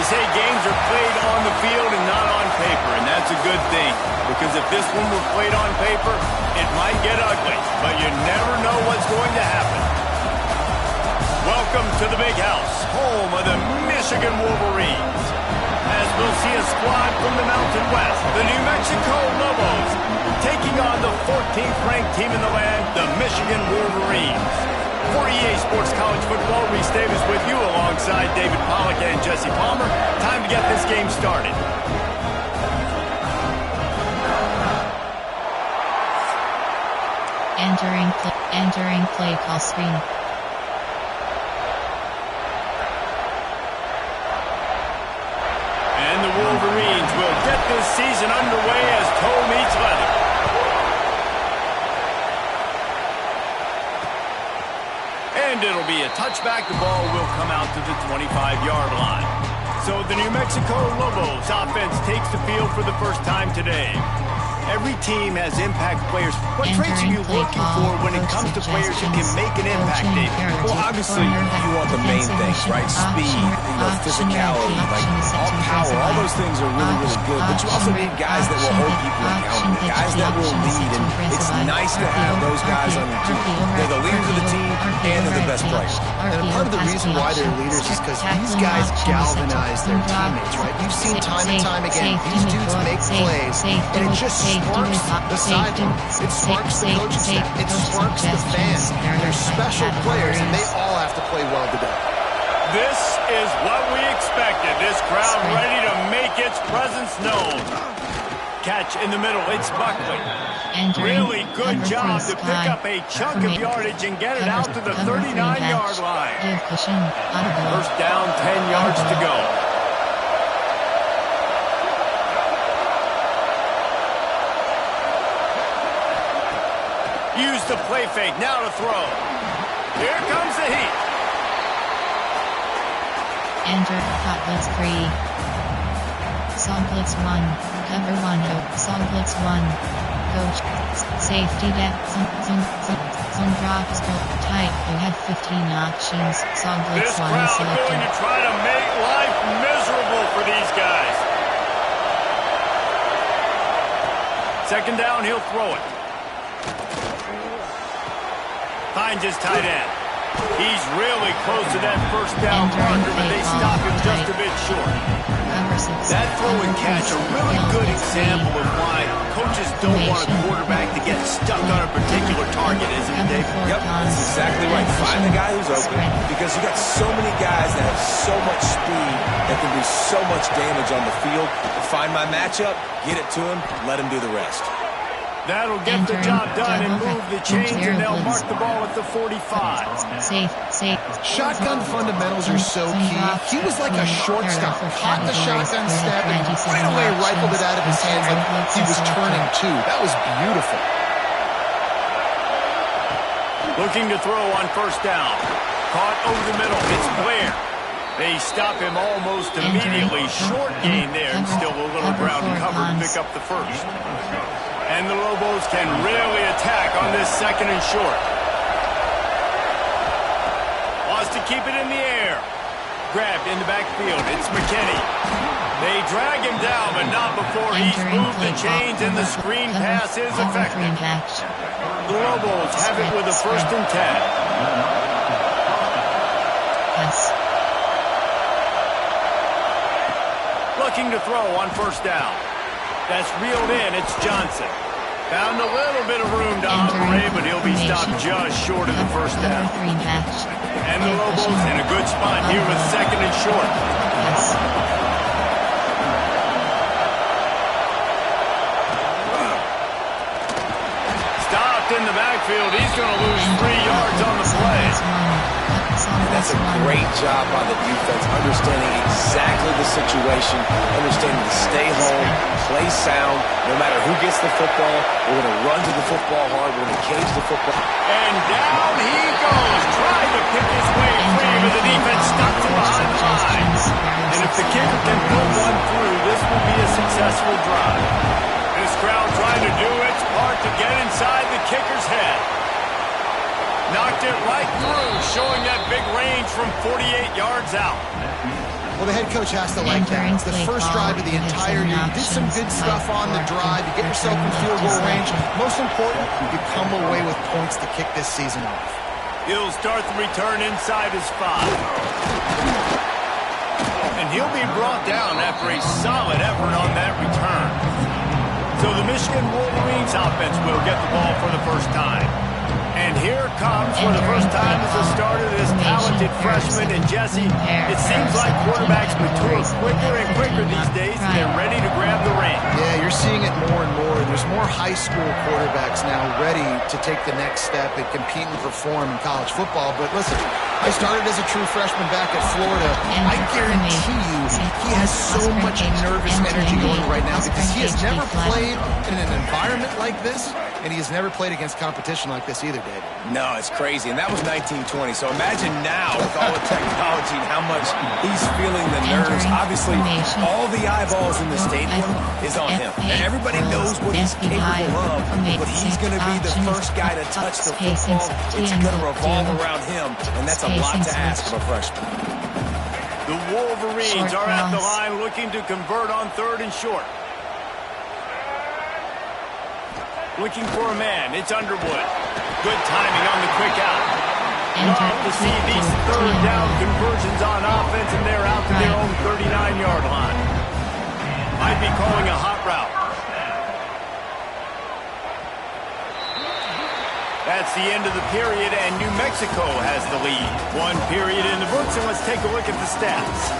They say games are played on the field and not on paper, and that's a good thing. Because if this one were played on paper, it might get ugly, but you never know what's going to happen. Welcome to the Big House, home of the Michigan Wolverines. As we'll see a squad from the Mountain West, the New Mexico Lobos, taking on the 14th-ranked team in the land, the Michigan Wolverines. For EA Sports College Football, Reese Davis with you alongside David Pollack and Jesse Palmer. Time to get this game started. Entering play call screen. And the Wolverines will get this season underway as toe meets leather. And it'll be a touchback. The ball will come out to the 25-yard line. So the New Mexico Lobos offense takes the field for the first time today. Every team has impact players. What traits are you looking for when it comes to players who can make an impact, David? Well, obviously, you want the main things, right? Speed, physicality, like all power. All those things are really, really good. But you also need guys that will hold people accountable, guys that will lead. And it's nice to have those guys on your team. They're the leaders of the team, and they're the best players. And part of the reason why they're leaders is because these guys galvanize their teammates, right? You've seen time and time again, these dudes make plays, and it just sparks the sideline. It sparks the coaching staff. It sparks the fans. They're special players, and they all have to play well today. This is what we expected. This crowd ready to make its presence known. Catch in the middle. It's Buckley. Really good job to pick up a chunk of yardage and get it out to the 39-yard line. First down, 10 yards to go. Use the play fake. Now to throw. Here comes the heat. Enter hot blitz 3. Song blitz 1. Cover 1. Song blitz 1. Coach. Safety depth. Some drops. Tight. You have 15 options. Song blitz 1 this crowd selected. going to try to make life miserable for these guys. Second down, he'll throw it. Finds his tight end. He's really close to that first down marker, but they stop him just a bit short. That throw and catch a really good example of why coaches don't want a quarterback to get stuck on a particular target, isn't it, Dave? Yep, that's exactly right. Find the guy who's open, because you got so many guys that have so much speed that can do so much damage on the field. Find my matchup, get it to him, let him do the rest. That'll get the job done and move the chains, and they'll mark the ball at the 45. Safe. Shotgun fundamentals are so key. He was like a shortstop. Caught the shotgun step and right away rifled it out of his hands like he was turning too. That was beautiful. Looking to throw on first down. Caught over the middle. It's Blair. They stop him almost immediately. Short gain there, and still a little ground cover to pick up the first. And the Lobos can really attack on this second and short. Wants to keep it in the air. Grabbed in the backfield. It's McKinney. They drag him down, but not before he's moved the chains, and the screen pass is effective. The Lobos have it with a 1st and 10. Looking to throw on first down. That's reeled in. It's Johnson. Found a little bit of room to operate, but he'll be stopped just short of the first down. And the Lobos in a good spot here with second and short. Stopped in the backfield. He's going to lose 3 yards on the play. That's a great job by the defense, understanding exactly the situation, understanding to stay home, play sound, no matter who gets the football. We're going to run to the football hard. We're going to cage the football. And down he goes, trying to pick his way free, but the defense stops him behind the lines. And if the kicker can pull one through, this will be a successful drive. This crowd trying to do its part to get inside the kicker's head. Knocked it right through, showing that big range from 48 yards out. Well, the head coach has to like that. It's the first drive of the entire year. You did some good stuff on the drive. You get yourself in field goal range. Most important, you come away with points to kick this season off. He'll start the return inside his 5. And he'll be brought down after a solid effort on that return. So the Michigan Wolverines offense will get the ball for the first time. And here comes for the first time as a starter this talented freshman. And Jesse, it seems like quarterbacks mature quicker and quicker these days, and they're ready to grab the reins. Yeah, you're seeing it more and more. There's more high school quarterbacks now ready to take the next step and compete and perform in college football. But listen, I started as a true freshman back at Florida. I guarantee you he has so much nervous energy going right now because he has never played in an environment like this, and he has never played against competition like this either, David. No, it's crazy, and that was 1920. So imagine now with all the technology and how much he's feeling the nerves. Obviously, all the eyeballs in the stadium is on him, and everybody knows what he's capable of, but he's going to be the first guy to touch the football. It's going to revolve around him, and that's a lot to ask of a freshman. The Wolverines are at the line looking to convert on 3rd and short. Looking for a man. It's Underwood. Good timing on the quick out. Love to see these 3rd down conversions on offense, and they're out to their own 39-yard line. Might be calling a hot route. That's the end of the period, and New Mexico has the lead. 1 period in the books, and let's take a look at the stats.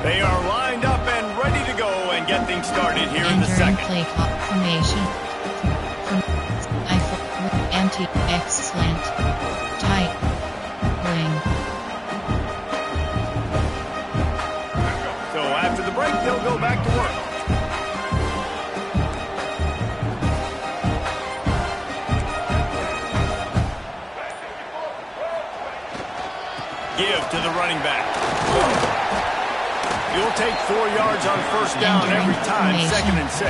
They are lined up and ready to go and get things started here in the second. Play formation. Anti-X-slant. Tight. Wing. So after the break, they'll go back to work. Give to the running back. You'll take 4 yards on first down every time, 2nd and 6.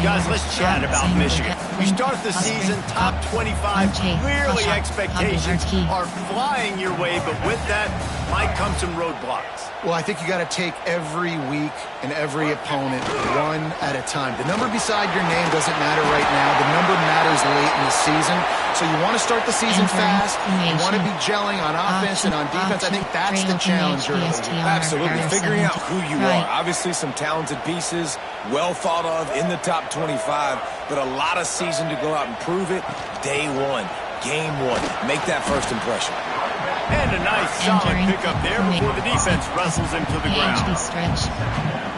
Guys, let's chat about Michigan. We start the season top 25. Clearly expectations are flying your way, but with that might come some roadblocks. Well, I think you got to take every week and every opponent one at a time. The number beside your name doesn't matter right now. The number matters late in the season. So you want to start the season fast. You want to be gelling on offense and on defense. I think that's the challenge. Absolutely. Figuring out who you are. Obviously some talented pieces, well thought of in the top 25, but a lot of season to go out and prove it. Day 1, game 1. Make that first impression. And a nice solid pickup there before the defense wrestles him to the ground.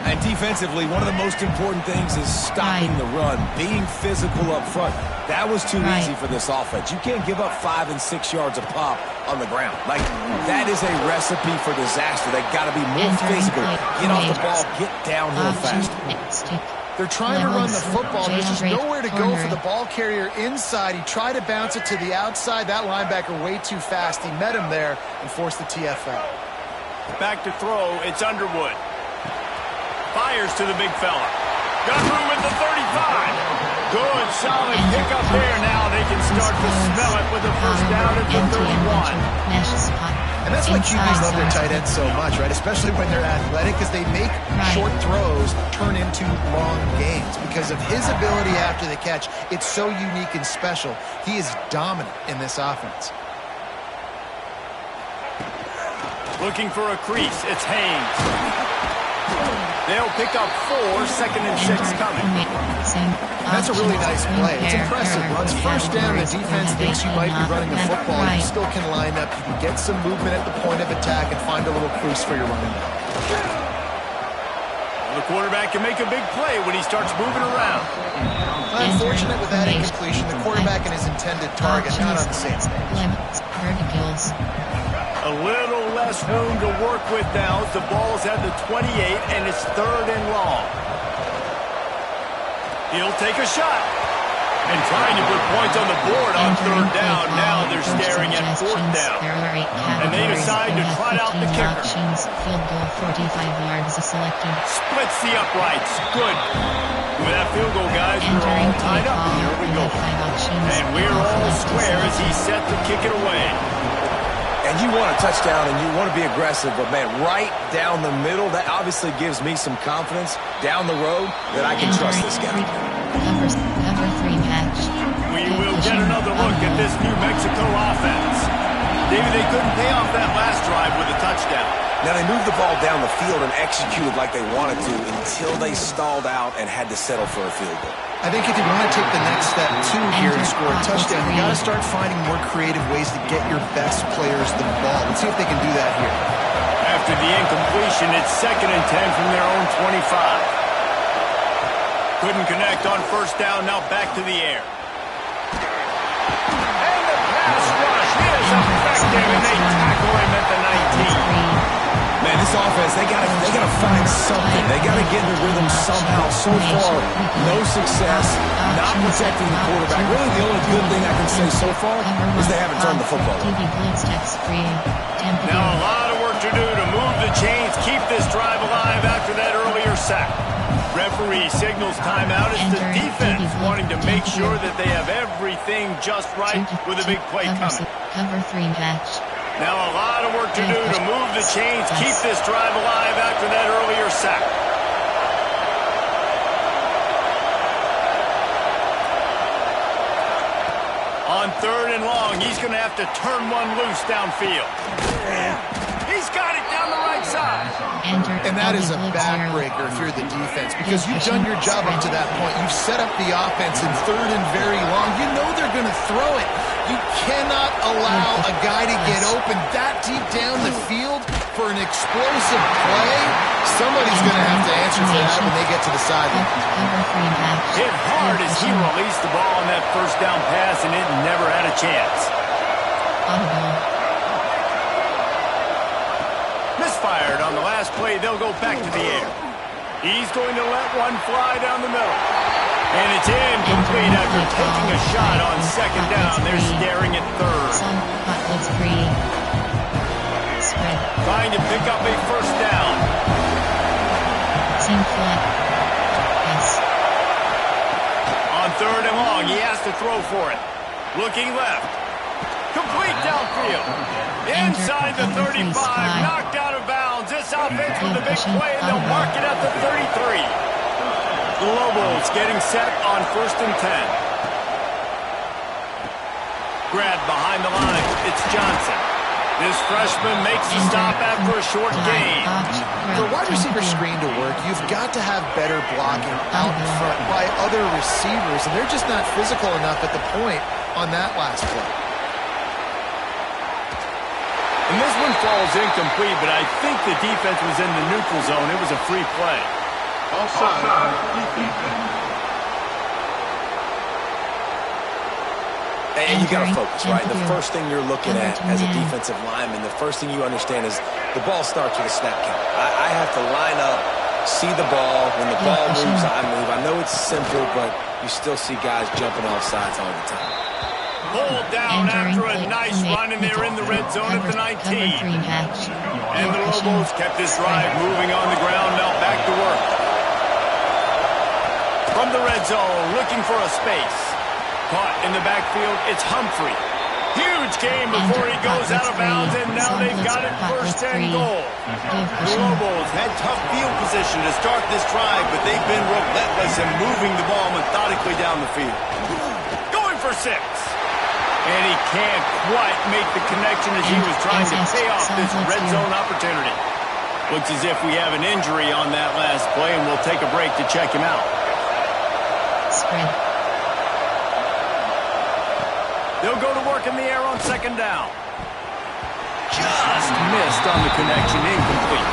And defensively, one of the most important things is stopping the run, being physical up front. That was too easy for this offense. You can't give up 5 and 6 yards a pop on the ground. Like, that is a recipe for disaster. They got to be more physical. Get off the ball, get downhill faster. They're trying to run the football. There's just nowhere to go for the ball carrier inside. He tried to bounce it to the outside. That linebacker way too fast. He met him there and forced the TFL. Back to throw. It's Underwood. Fires to the big fella. Got room at the 35. Good, solid pickup there. Now they can start to smell it with the first down at the 31. And that's why QBs love their tight ends so much, right? Especially when they're athletic, because they make short throws turn into long gains. Because of his ability after the catch, it's so unique and special. He is dominant in this offense. Looking for a crease. It's Haynes. They'll pick up 4, 2nd and 6 coming. That's a really nice play. It's impressive. Runs first down. The defense thinks you might be running the football. You still can line up. You can get some movement at the point of attack and find a little crease for your running back. The quarterback can make a big play when he starts moving around. Unfortunate with that incompletion. The quarterback and his intended target not on the same page. Verticals. A little less room to work with now as the ball's at the 28 and it's 3rd and long. He'll take a shot. And trying to put points on the board on 3rd down. Now they're they're staring at fourth down. And they decide to trot out the kicker. Field goal 45 yards is selected. Splits the uprights. Good. With that field goal, guys, we're all tied up. Here we go. And we're all square as he's set to kick it away. And you want a touchdown and you want to be aggressive, but man, right down the middle, that obviously gives me some confidence down the road that I can trust this guy. Cover 3 match. We will get another look at this New Mexico offense. David, they couldn't pay off that last drive with a touchdown. Now, they moved the ball down the field and executed like they wanted to until they stalled out and had to settle for a field goal. I think if you want to take the next step, too, here and score a touchdown, you got to start finding more creative ways to get your best players the ball. Let's see if they can do that here. After the incompletion, it's 2nd and 10 from their own 25. Couldn't connect on first down, now back to the air. And the pass rush is effective, and they tackle him at the 19. Man, this offense, they gotta find something. They gotta get in the rhythm somehow. So far, no success, not protecting the quarterback. Really, the only good thing I can say so far is they haven't turned the football over. Now a lot of work to do to move the chains, keep this drive alive after that earlier sack. Referee signals timeout. It's the defense wanting to make sure that they have everything just right with a big play coming. Cover 3 match. Now a lot of work to do to move the chains, keep this drive alive after that earlier sack. On 3rd and long, he's going to have to turn one loose downfield. He's got it down the right side. And that is a backbreaker if you're the defense, because you've done your job up to that point. You've set up the offense in 3rd and very long. You know they're going to throw it. You cannot allow a guy to get open that deep down the field for an explosive play. Somebody's going to have to answer for that when they get to the sideline. Hit hard as he released the ball on that first down pass, and it never had a chance. Misfired on the last play. They'll go back to the air. He's going to let one fly down the middle. And it's incomplete after taking a shot on 2nd down. They're staring at 3rd. Trying to pick up a first down. On 3rd and long, he has to throw for it. Looking left. Complete downfield. Inside the 35. Knocked out of bounds. This offense with a big play, and they'll mark it at the 33. The Lobos getting set on 1st and 10. Grab behind the line. It's Johnson. This freshman makes the stop after a short gain. For wide receiver screen to work, you've got to have better blocking out in front by other receivers, and they're just not physical enough at the point on that last play. And this one falls incomplete, but I think the defense was in the neutral zone. It was a free play. Offside. And you got to focus, right? The first thing you're looking at as a defensive lineman, the first thing you understand is the ball starts with a snap count. I have to line up, see the ball. When the ball moves, I move. I know it's simple, but you still see guys jumping off sides all the time. Pulled down after a nice run, and they're in the red zone at the 19. And the Lobos kept this drive moving on the ground. Now back to work. From the red zone, looking for a space. Caught in the backfield, it's Humphrey. Huge game before he goes out of bounds, and now they've got it 1st and goal. The Lobos had tough field position to start this drive, but they've been relentless in moving the ball methodically down the field. Going for 6. And he can't quite make the connection as he was trying to pay off this red zone opportunity. Looks as if we have an injury on that last play, and we'll take a break to check him out. Spread. They'll go to work in the air on 2nd down. Just missed on the connection, incomplete.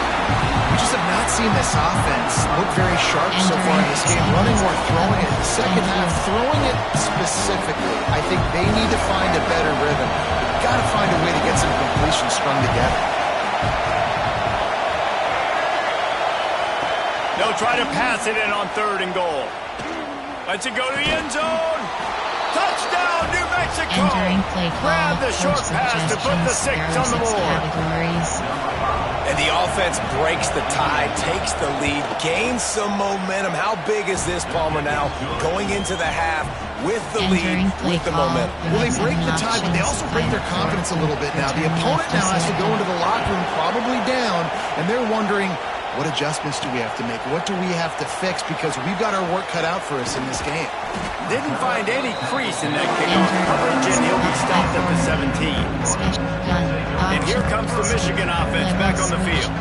We just have not seen this offense look very sharp so far in this game. Running or throwing it. The second half, throwing it specifically. I think they need to find a better rhythm. They've got to find a way to get some completions strung together. They'll try to pass it in on 3rd and goal. Let's it go to the end zone. Touchdown, New Mexico! call. Entering play call. Grab the short pass to put the 6 on the board. Categories. And the offense breaks the tie, takes the lead, gains some momentum. How big is this, Palmer, now going into the half with the lead, with the momentum? Well, they break the tie, but they also break their confidence a little bit now. The opponent now has to go into the locker room probably down, and they're wondering, what adjustments do we have to make? What do we have to fix? Because we've got our work cut out for us in this game. Didn't find any crease in that kickoff coverage, and he'll be stopped at the 17. And here comes the Michigan offense back on the field.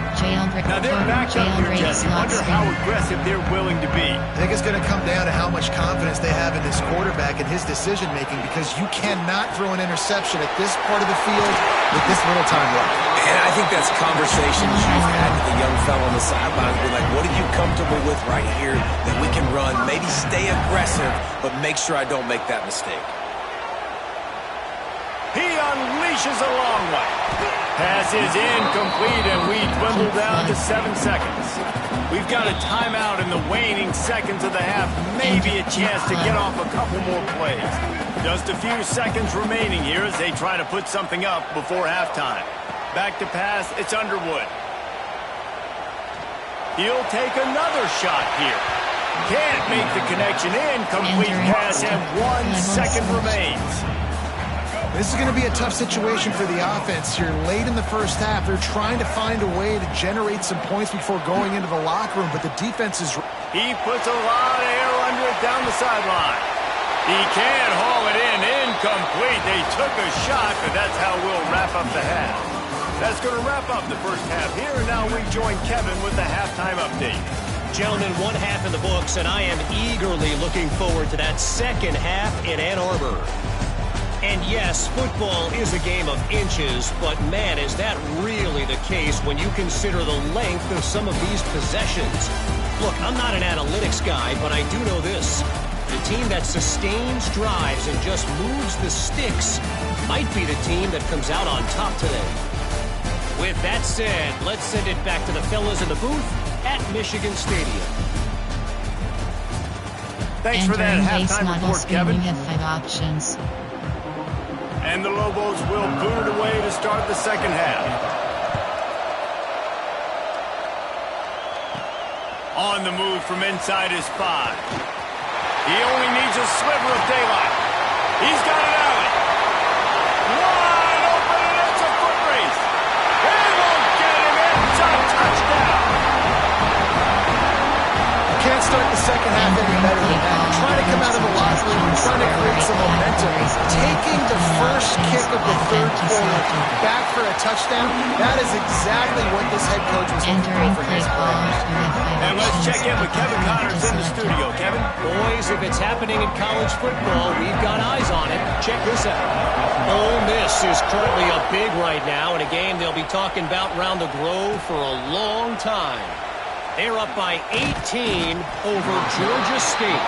Now they're back up here, Jesse. Wonder how aggressive they're willing to be. I think it's going to come down to how much confidence they have in this quarterback and his decision-making, because you cannot throw an interception at this part of the field with this little time left. And I think that's conversations you've had with the young fellow on the sidelines. Be like, what are you comfortable with right here that we can run? Maybe stay aggressive, but make sure I don't make that mistake. He unleashes a long way. Pass is incomplete, and we dwindle down to 7 seconds. We've got a timeout in the waning seconds of the half. Maybe a chance to get off a couple more plays. Just a few seconds remaining here as they try to put something up before halftime. Back to pass, it's Underwood. He'll take another shot here. Can't make the connection. Incomplete pass, and 1 second remains. This is going to be a tough situation for the offense here. Late in the first half, they're trying to find a way to generate some points before going into the locker room, but the defense is... He puts a lot of air under it down the sideline. He can't haul it in. Incomplete. They took a shot, but that's how we'll wrap up the half. That's going to wrap up the first half here, and now we join Kevin with the halftime update. Gentlemen, one half in the books, and I am eagerly looking forward to that second half in Ann Arbor. And yes, football is a game of inches, but man, is that really the case when you consider the length of some of these possessions. Look, I'm not an analytics guy, but I do know this. The team that sustains drives and just moves the sticks might be the team that comes out on top today. With that said, let's send it back to the fellas in the booth at Michigan Stadium. Thanks for that halftime report, Kevin. You have 5 options. And the Lobos will boot it away to start the second half. On the move from inside his 5. He only needs a sliver of daylight. He's got it out. Wide open, and it's a foot race. They won't get him. It's a touchdown. You can't start the second half any better than that. Trying to come out of the locker room, trying to create some momentum. Taking the first kick of the third quarter back for a touchdown, that is exactly what this head coach was looking for his offense. And let's check in with Kevin Connors in the studio. Kevin? Boys, if it's happening in college football, we've got eyes on it. Check this out. Ole Miss is currently up big right now in a game they'll be talking about round the Grove for a long time. They're up by 18 over Georgia State.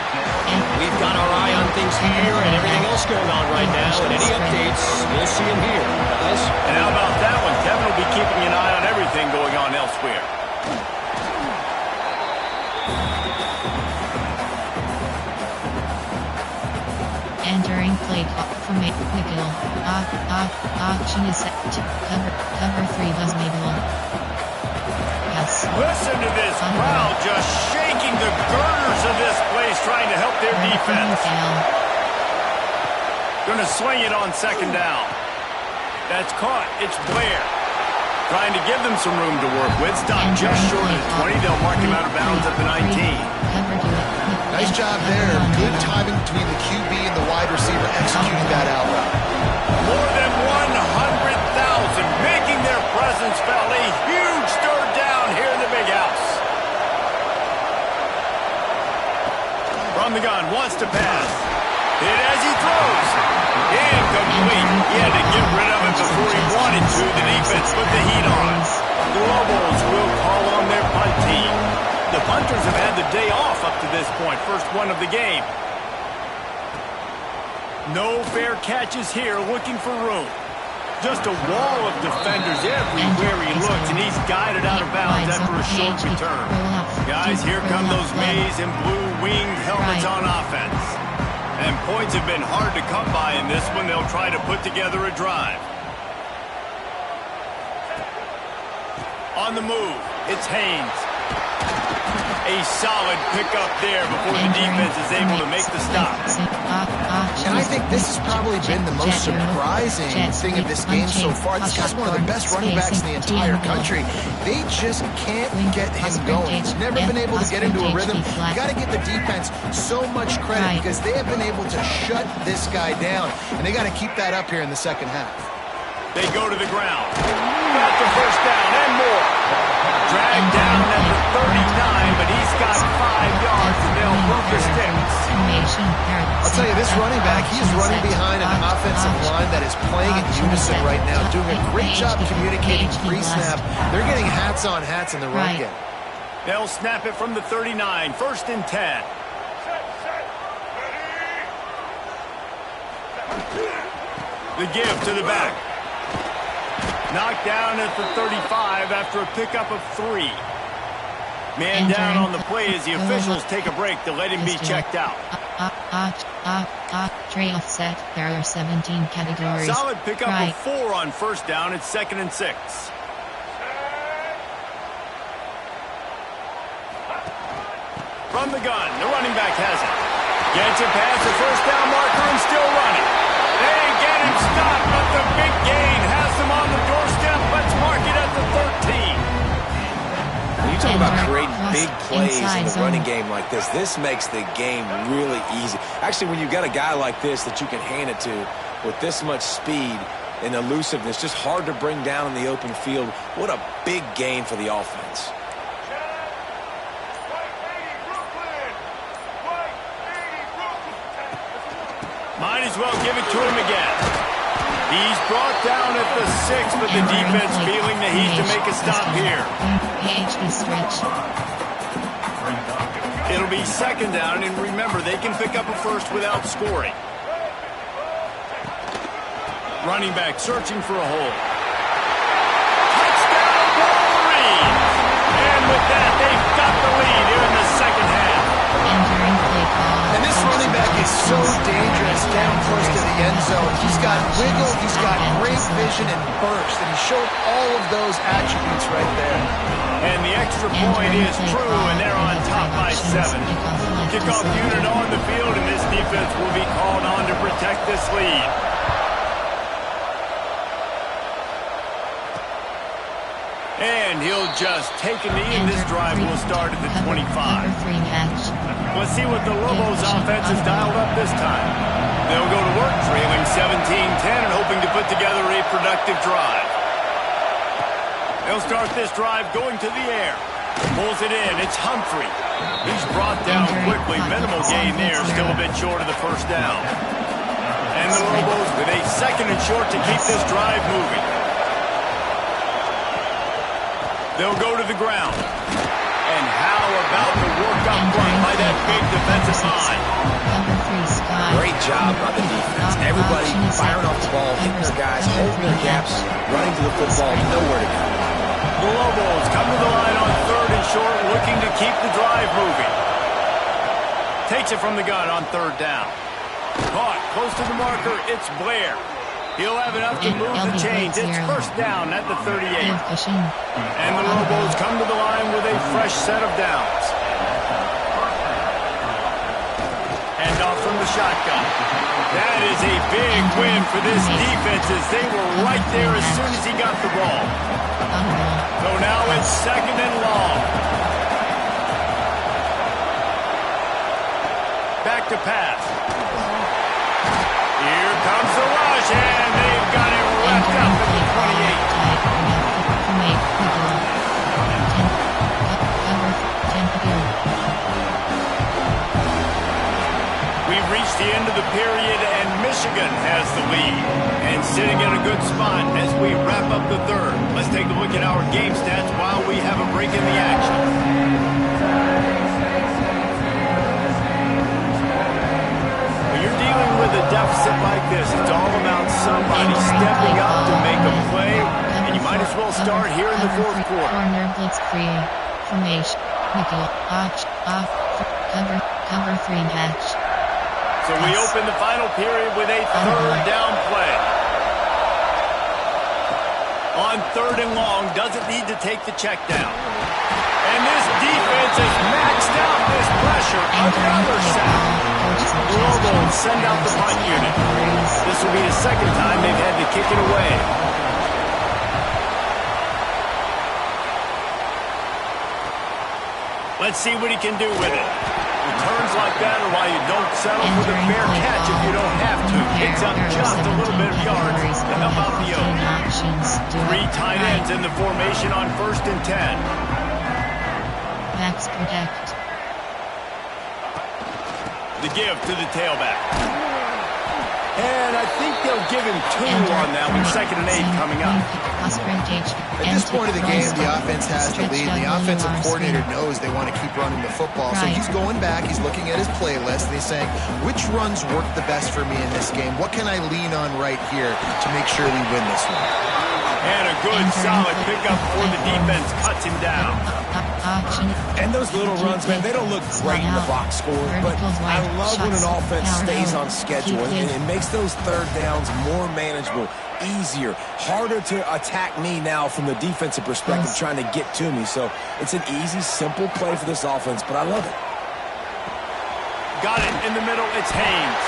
We've got our eye on things here and everything else going on right now. And any updates, we'll see them here. Guys? And how about that one? Kevin will be keeping an eye on everything going on elsewhere. Entering play call from McGill. Option is set to cover 3 was McGill. Listen to this crowd just shaking the girders of this place, trying to help their defense. Going to swing it on second down. That's caught. It's Blair. Trying to give them some room to work with. Stop just short of 20. They'll mark him out of bounds at the 19. Nice job there. Good timing between the QB and the wide receiver executing that out route. More than 100,000 making their presence felt. A huge third down here in the big house. From the gun, wants to pass. Hit as he throws. Incomplete. He had to get rid of it before he wanted to. The defense put the heat on. The Lobos will call on their punt team. The punters have had the day off up to this point. First one of the game. No fair catches here, looking for room. Just a wall of defenders everywhere he looks, and he's guided out of bounds after a short return. Guys, here come those maize and blue winged helmets on offense. And points have been hard to come by in this one. They'll try to put together a drive. On the move, it's Haynes. A solid pickup there before the defense is able to make the stop. And I think this has probably been the most surprising thing of this game so far. This guy's one of the best running backs in the entire country. They just can't get him going. He's never been able to get into a rhythm. You got to give the defense so much credit because they have been able to shut this guy down. And they got to keep that up here in the second half. They go to the ground. Got the first down and more. Dragged down at the 39, but he's got 5 yards and they'll move the sticks. I'll tell you, this running back, he's running behind an offensive line that is playing in unison right now, doing a great job communicating pre-snap. They're getting hats on hats in the run game. They'll snap it from the 39, 1st and 10. The give to the back. Knocked down at the 35 after a pickup of 3. Man down on the play as the officials take a break to let him be checked out. Trail set. There are 17 categories. Solid pickup of 4 on 1st down. It's 2nd and 6. From the gun, the running back has it. Gets it past the 1st down marker and still running. They get him stopped, but the big gain has them on the doorstep. Let's mark it at the 13. When you talk about creating big plays in the running game like this, this makes the game really easy. Actually, when you've got a guy like this that you can hand it to with this much speed and elusiveness, just hard to bring down in the open field, what a big gain for the offense. Might as well give it to him again. He's brought down at the 6, but the defense feeling the heat to make a stop here. It'll be 2nd down, and remember, they can pick up a 1st without scoring. Running back searching for a hole. Touchdown, Wolverines! And with that, they've got the lead here in the second half. And this running back is so dangerous down close to the end zone. He's got wiggle, he's got great vision and burst, and he showed all of those attributes right there. And the extra point is true, and they're on top by 7. Kickoff unit on the field, and this defense will be called on to protect this lead. And he'll just take a knee, and this drive will start at the 25. Let's see what the Lobos offense has dialed up this time. They'll go to work trailing 17-10 and hoping to put together a productive drive. They'll start this drive going to the air. Pulls it in. It's Humphrey. He's brought down quickly. Minimal gain there. Still a bit short of the 1st down. And the Lobos with a 2nd and short to keep this drive moving. They'll go to the ground. And how about the work up front by that big defensive line? Great job by the defense. Everybody firing off the ball, hitting their guys, holding their gaps, running to the football, nowhere to go. The Lobos come to the line on 3rd and short, looking to keep the drive moving. Takes it from the gun on 3rd down. Caught close to the marker, it's Blair. He'll have enough to move the chains. It's 1st down at the 38. And the Lobos come to the line with a fresh set of downs. And off from the shotgun. That is a big win for this defense as they were right there as soon as he got the ball. So now it's 2nd and long. Back to pass. Here comes the rush, and they've got it wrapped up at the 28. We've reached the end of the period, and Michigan has the lead. And sitting in a good spot as we wrap up the 3rd. Let's take a look at our game stats while we have a break in the action. With a deficit like this, it's all about somebody stepping up to make a play, and you might as well start here in the 4th quarter. Corner blitz create formation. Nickel. Cover 3 match. So we open the final period with a third down play. On third and long, doesn't need to take the check down. And this defense has maxed out this pressure. Another sack. Lobos send out the punt unit. This will be the second time they've had to kick it away. Let's see what he can do with it. Returns like that are why you don't settle for the fair catch if you don't have to. Picks up just a little bit of yards to help out the Oaks. 3 tight ends in the formation on 1st and 10. Max protect. The give to the tailback. And I think they'll give him 2 on that with 2nd and 8 coming up. At this point of the game, the offense has the lead. The offensive coordinator knows they want to keep running the football. So he's going back, he's looking at his playlist, and he's saying, which runs work the best for me in this game? What can I lean on right here to make sure we win this one? And a good, solid pickup before the defense cuts him down. And those little runs, man, they don't look great in the box score, but I love when an offense stays on schedule and it makes those third downs more manageable, easier, harder to attack me now from the defensive perspective, trying to get to me. So it's an easy, simple play for this offense, but I love it. Got it in the middle, it's Haynes.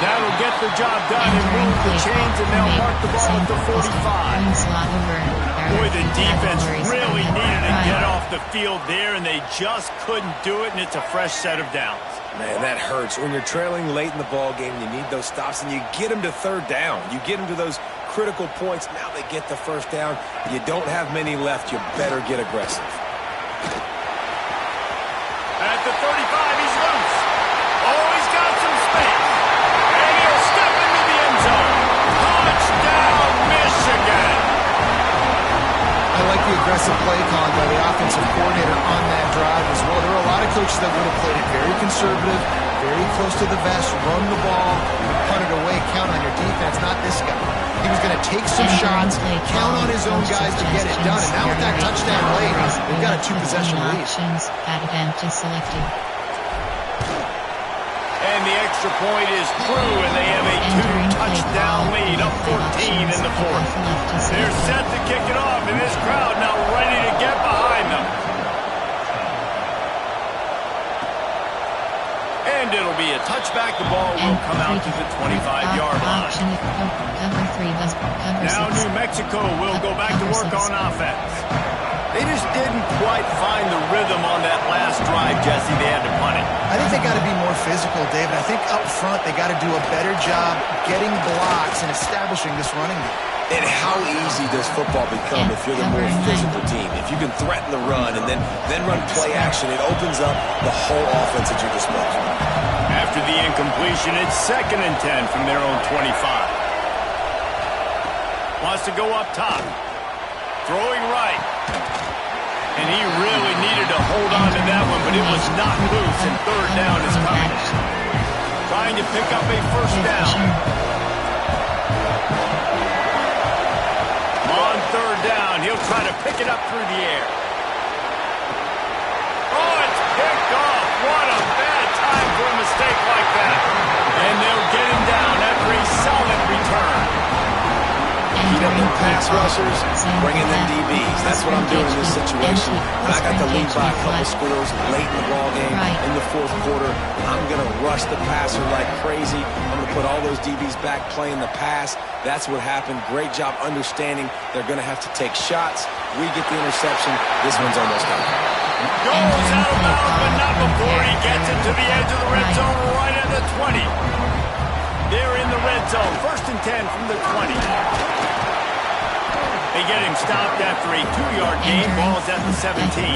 That'll get the job done and move the chains, and they'll mark the ball at the 45. Boy, the defense really needed to get off the field there, and they just couldn't do it, and it's a fresh set of downs. Man, that hurts. When you're trailing late in the ball game, you need those stops, and you get them to third down. You get them to those critical points. Now they get the first down. You don't have many left. You better get aggressive. At the 35, he's loose. Oh, he's got some space. And he'll step into the end zone. Touchdown, Michigan. I like the aggressive play calling by the offensive coordinator on that drive as well. There were a lot of coaches that would have played it very conservative, very close to the vest, run the ball, punt it away, count on your defense, not this guy. He was going to take some shots, count on his own guys to get it done. And now with that touchdown late, they've got a 2-possession lead. And the extra point is through, and they have a 2-touchdown lead, up 14 in the 4th. They're set to kick it off, and this crowd now ready to get behind them. And it'll be a touchback. The ball will come out to the 25-yard line. Now New Mexico will go back to work on offense. They just didn't quite find the rhythm on that last drive, Jesse. They had to punt it. I think they got to be more physical, David. I think up front they got to do a better job getting blocks and establishing this running game. And how easy does football become if you're the more physical team? If you can threaten the run and then run play action, it opens up the whole offense at your disposal. After the incompletion, it's 2nd and 10 from their own 25. Wants to go up top. Throwing right. And he really needed to hold on to that one, but it was not loose, and third down is coming. Trying to pick up a first down. On third down, he'll try to pick it up through the air. Oh, it's picked off. What a bad time for a mistake like that. And they'll get him down after a solid return. Keep up the pass rushers, bringing them DBs. That's what I'm doing in this situation. When I got the lead by a couple scores late in the ball game, in the 4th quarter, I'm going to rush the passer like crazy. I'm going to put all those DBs back playing the pass. That's what happened. Great job understanding they're going to have to take shots. We get the interception. This one's almost done. Goes out of bounds, but not before he gets it to the edge of the red zone right at the 20. They're in the red zone. 1st and 10 from the 20. They get him stopped after a 2-yard gain. Ball's at the 17.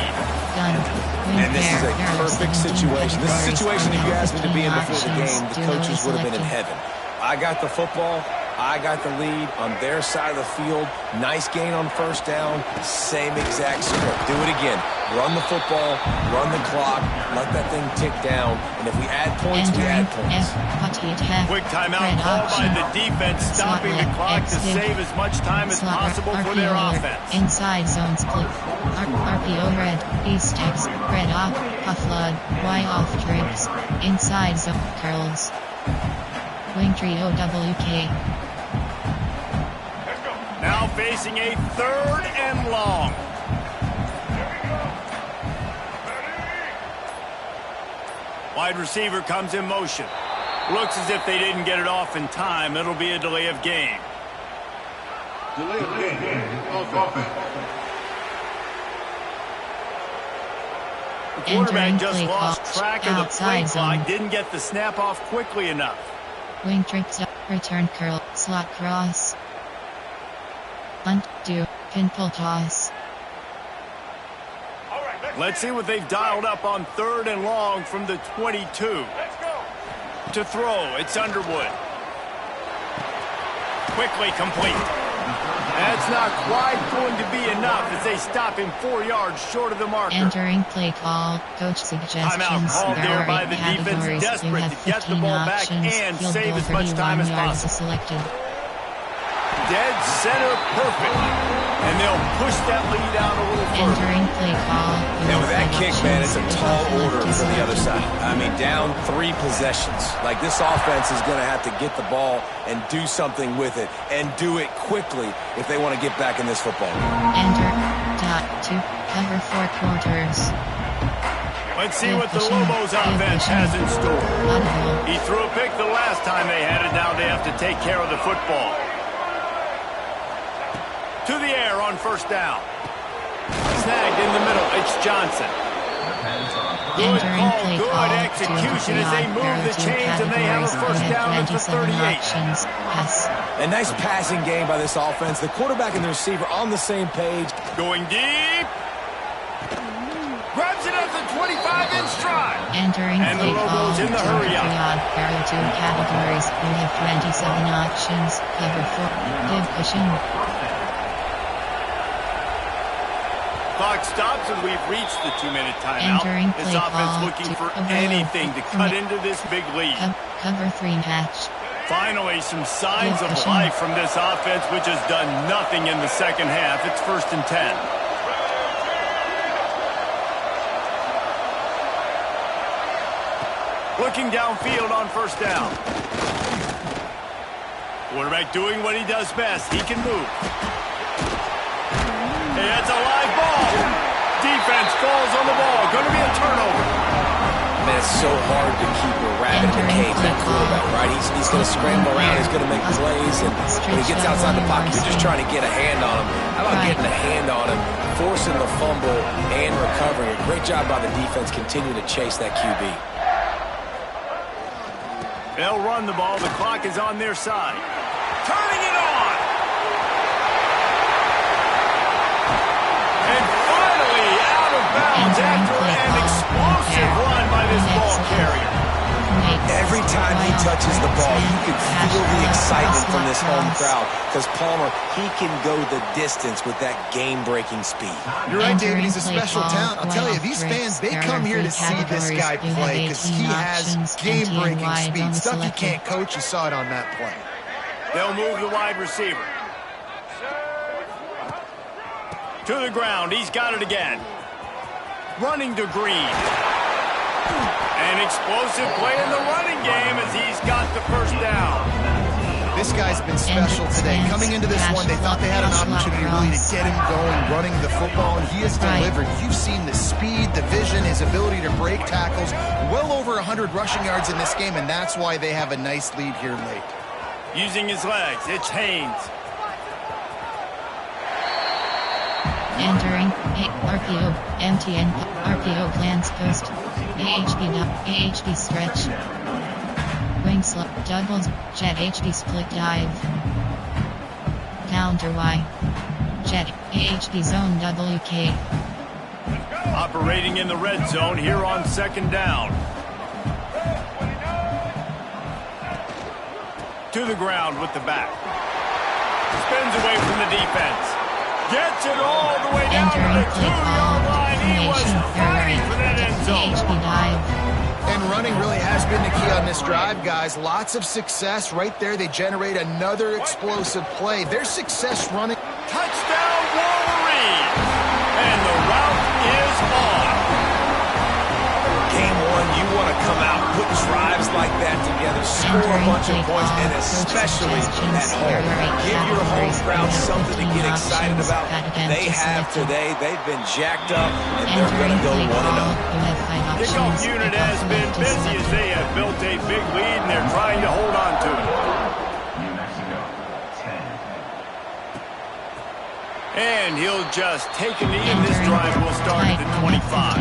And this is a perfect situation. This is a situation, if you asked me to be in before the game, the coaches would have been in heaven. I got the football. I got the lead on their side of the field. Nice gain on first down. Same exact script. Do it again. Run the football, run the clock, let that thing tick down, and if we add points, we add points. Quick timeout called by the defense, stopping the clock to save as much time as possible for their offense. Inside zone split. RPO red. East X. Red off. Flood. Y off trips. Inside zone curls. Wing trio WK. Now facing a 3rd and long. Wide receiver comes in motion. Looks as if they didn't get it off in time. It'll be a delay of game. Delay of game. Offense. The quarterback just lost track of the play clock. Didn't get the snap off quickly enough. Wing trips up. Return curl. Slot cross. Punt. Do. Pinball toss. Let's see what they've dialed up on 3rd and long from the 22. Let's go. To throw, it's Underwood. Quickly complete. That's not quite going to be enough as they stop him 4 yards short of the marker. Entering play call. Coach suggestions. Timeout called there by the defense, desperate to get the ball back and save as much time as possible. Selected. Dead center perfect. And they'll push that lead out a little further. Entering play call. And with that kick, man, it's a tall order for the other side. I mean, down 3 possessions. Like, this offense is going to have to get the ball and do something with it, and do it quickly if they want to get back in this football game. Enter. Dot. To cover 4 quarters. Let's see what the Lobos offense has in store. He threw a pick the last time they had it. Now they have to take care of the football. To the air on first down. Snagged in the middle. It's Johnson. Good call, good execution as they move the chains and they have a first down at the 38. A nice passing game by this offense. The quarterback and the receiver on the same page. Going deep. Grabs it at the 25 in stride. Entering and play the Lobos call. in the hurry up. Arrow 2 categories. We have 27 options. Cover 4. Good pushing. Clock stops and we've reached the 2-minute timeout. This offense looking for anything to cut into this big lead. Cover 3 match. Finally, some signs of life from this offense, which has done nothing in the second half. It's 1st and 10. Looking downfield on first down. Quarterback doing what he does best. He can move. Hey, that's a live ball. Defense falls on the ball. Going to be a turnover. Man, it's so hard to keep a rabbit in the cage, that quarterback, right? He's going to scramble around. He's going to make plays. And when he gets outside the pocket, you're just trying to get a hand on him. How about getting a hand on him, forcing the fumble, and recovering? A great job by the defense continuing to chase that QB. They'll run the ball. The clock is on their side. Turning it on. And finally out of bounds after an explosive run by this ball carrier. Every time he touches the ball, you can feel the excitement from this home crowd because Palmer, he can go the distance with that game-breaking speed. You're right, David. He's a special talent. I'll tell you, these fans, they come here to see this guy play because he has game-breaking speed. Stuff you can't coach. You saw it on that play. They'll move the wide receiver. To the ground. He's got it again. Running to Green. An explosive play in the running game as he's got the first down. This guy's been special today. Coming into this one, they thought they had an opportunity really to get him going, running the football, and he has delivered. You've seen the speed, the vision, his ability to break tackles. Well over 100 rushing yards in this game, and that's why they have a nice lead here late. Using his legs, it's Haynes. Entering RPO, MTN, RPO plans post, AHP stretch, wing slip, doubles, jet HB split dive, counter Y, jet, AHP zone WK. Operating in the red zone here on second down. To the ground with the back. Spins away from the defense. Gets it all the way down to the 2-yard line. He was fighting for that end zone. And running really has been the key on this drive, guys. Lots of success right there. They generate another explosive play. Their success running. Touchdown, Wolverine! And the route is on. Game one, you want to come out, put drives like that together, score a bunch of points, and especially at home. Give your home crowd something to get excited about. They have today. They've been jacked up, and they're going to go 1-0. Kickoff unit has been busy as they have built a big lead, and they're trying to hold on to it. And he'll just take a knee, and this drive will start at the 25.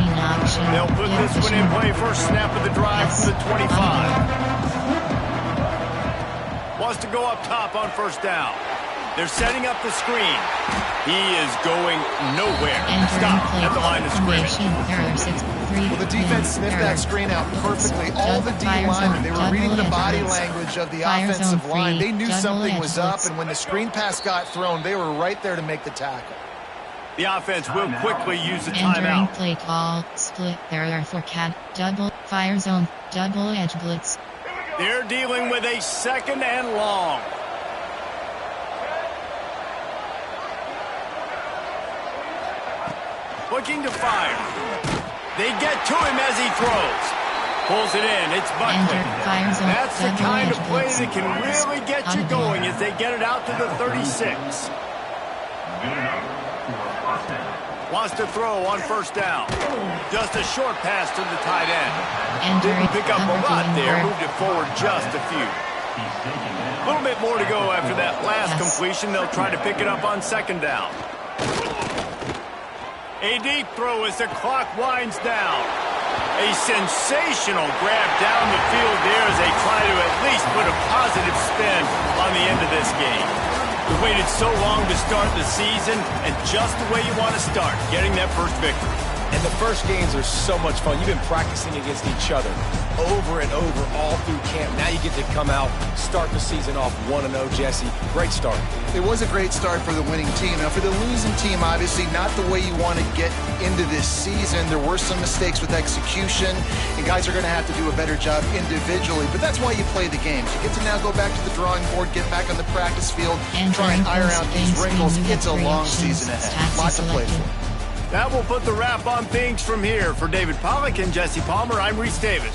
They'll put this one in play first snap of the drive from the 25. Wants to go up top on first down. They're setting up the screen. He is going nowhere. Stop at the line of scrimmage. Well, the defense sniffed that screen out perfectly. All the D linemen, they were reading the body language of the offensive line. They knew something was up, and when the screen pass got thrown, they were right there to make the tackle. The offense will quickly use a timeout. Play call, split barrier for cat, double, fire zone, double edge blitz. They're dealing with a 2nd and long. Looking to fire. They get to him as he throws. Pulls it in. It's Buckley. That's the kind of play that can really get you going as they get it out to the 36. Wants to throw on first down. Just a short pass to the tight end. Didn't pick up a lot there. Moved it forward just a few. A little bit more to go after that last completion. They'll try to pick it up on 2nd down. A deep throw as the clock winds down. A sensational grab down the field there as they try to at least put a positive spin on the end of this game. We waited so long to start the season, and just the way you want to start, getting that first victory. And the first games are so much fun. You've been practicing against each other over and over all through camp. Now you get to come out, start the season off 1-0, Jesse. Great start. It was a great start for the winning team. Now, for the losing team, obviously not the way you want to get into this season. There were some mistakes with execution, and guys are going to have to do a better job individually. But that's why you play the games. You get to now go back to the drawing board, get back on the practice field, try and iron out these wrinkles. It's a long season ahead. Lots to play for. That will put the wrap on things from here. For David Pollack and Jesse Palmer, I'm Reese Davis.